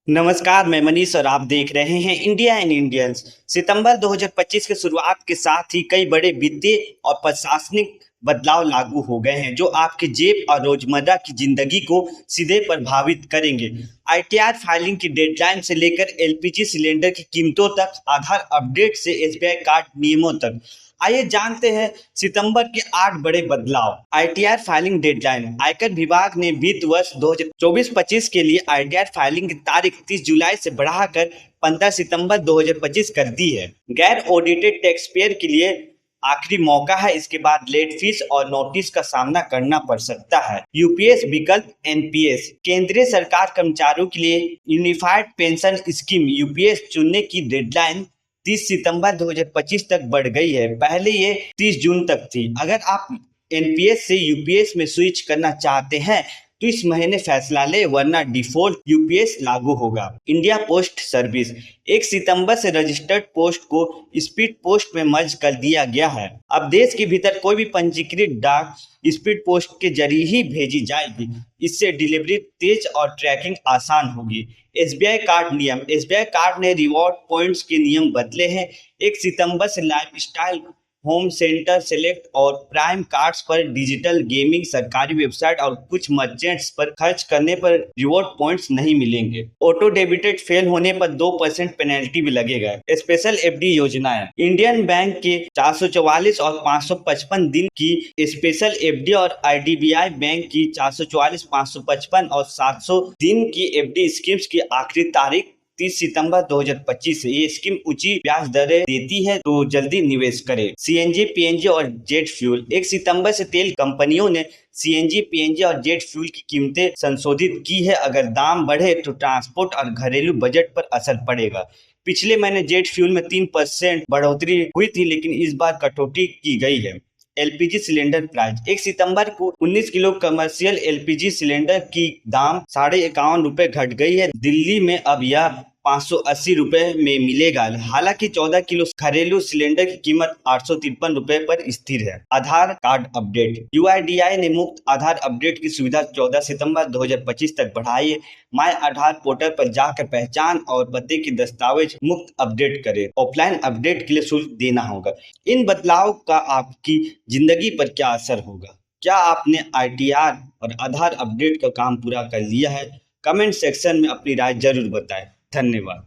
नमस्कार, मैं मनीष और आप देख रहे हैं इंडिया एंड इंडियंस। सितंबर 2025 के शुरुआत के साथ ही कई बड़े वित्तीय और प्रशासनिक बदलाव लागू हो गए हैं जो आपकी जेब और रोजमर्रा की जिंदगी को सीधे प्रभावित करेंगे। आईटीआर फाइलिंग की डेडलाइन से लेकर एलपीजी सिलेंडर की कीमतों तक, आधार अपडेट से एसबीआई कार्ड नियमों तक। आइए जानते हैं सितंबर के 8 बड़े बदलाव। ITR filing deadline. आयकर विभाग ने वित्त वर्ष 2024-25 के लिए आईटीआर फाइलिंग की तारीख 30 जुलाई से बढ़ाकर 15 सितंबर 2025 कर दी है। गैर ऑडिटेड टैक्स पेयर के लिए आखिरी मौका है, इसके बाद लेट फीस और नोटिस का सामना करना पड़ सकता है। यूपीएस विकल्प एनपीएस। केंद्रीय सरकार कर्मचारियों के लिए यूनिफाइड पेंशन स्कीम यूपीएस चुनने की डेडलाइन 30 सितंबर 2025 तक बढ़ गई है। पहले ये 30 जून तक थी। अगर आप एनपीएस से यूपीएस में स्विच करना चाहते हैं तो इस महीने फैसला ले, वरना डिफॉल्ट यूपीएस लागू होगा। India post service. 1 सितंबर से रजिस्टर्ड पोस्ट को स्पीड पोस्ट में मर्ज कर दिया गया है। अब देश के भीतर कोई भी पंजीकृत डाक स्पीड पोस्ट के जरिए ही भेजी जाएगी। इससे डिलीवरी तेज और ट्रैकिंग आसान होगी। एसबीआई कार्ड नियम। एसबीआई कार्ड ने रिवॉर्ड पॉइंट्स के नियम बदले हैं। 1 सितंबर से life style, home centre, select और प्राइम कार्ड्स पर डिजिटल गेमिंग, सरकारी वेबसाइट और कुछ मर्चेंट्स पर खर्च करने पर रिवॉर्ड पॉइंट्स नहीं मिलेंगे। ऑटो डेबिटेड फेल होने पर 2% पेनल्टी भी लगेगा। स्पेशल एफडी योजनाएं। इंडियन बैंक के 444 और 555 दिन की स्पेशल एफडी और आईडीबीआई बैंक की 444, 555 और 700 दिन की एफडी स्कीम्स की आखिरी तारीख 30 सितंबर 2025 से। ये स्कीम ऊंची ब्याज दरें देती है, तो जल्दी निवेश करें। सीएनजी, पीएनजी और जेट फ्यूल। 1 सितंबर से तेल कंपनियों ने सीएनजी, पीएनजी और जेट फ्यूल की कीमतें संशोधित की है। अगर दाम बढ़े तो ट्रांसपोर्ट और घरेलू बजट पर असर पड़ेगा। पिछले महीने जेट फ्यूल में 3% बढ़ोतरी हुई थी, लेकिन इस बार कटौती की गई है। LPG cylinder price. 1 सितंबर को 19 किलो कमर्शियल एलपीजी सिलेंडर की दाम ₹51.5 घट गई है। दिल्ली में अब यह ₹580 में मिलेगा। हालांकि 14 किलो घरेलू सिलेंडर की कीमत ₹853 पर स्थिर है। आधार कार्ड अपडेट। यूआईडीआई ने मुफ्त आधार अपडेट की सुविधा 14 सितंबर 2025 तक बढ़ाई है। माय आधार पोर्टल पर जाकर पहचान और पते के दस्तावेज मुफ्त अपडेट करें। ऑफलाइन अपडेट के लिए शुल्क देना होगा। इन बदलाव का आपकी जिंदगी पर क्या असर होगा? क्या आपने आईटीआर और आधार अपडेट का काम पूरा कर लिया है? कमेंट सेक्शन में अपनी राय जरूर बताएं। धन्यवाद।